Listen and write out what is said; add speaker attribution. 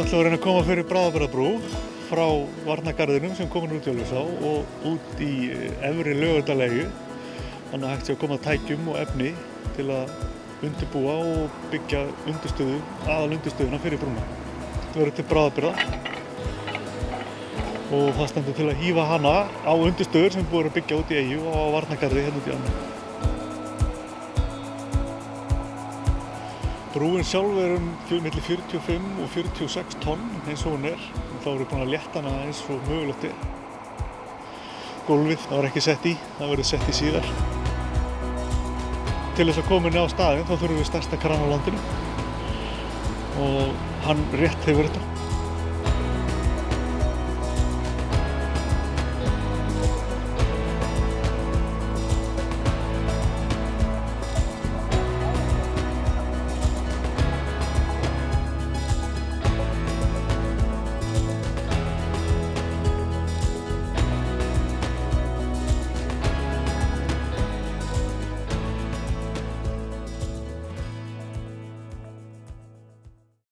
Speaker 1: ætlum við að reyna að koma fyrir Bráðabirgðabrú frá Varnargarðinum sem komin út í Ölfusá og út í efri Laugardalseyju. Þannig að hægt sé að koma tækjum og efni til að undirbúa og byggja aðalundirstöðuna fyrir brúna. Þetta verður til bráðabirgða og það stendur til að hífa hana á undirstöður sem búið að byggja út í eyju og á Varnargarði hérna út í ánni. Brúin sjálf er milli 45 og 46 tonn eins og hún er. Þá erum við búin að létta hana eins og mögulegt er. Gólfið var ekki sett í, það verður sett í síðar. Til þess að koma inn á staðinn þá þurfum við stærsta kran á landinu og hann rétt hefur þetta.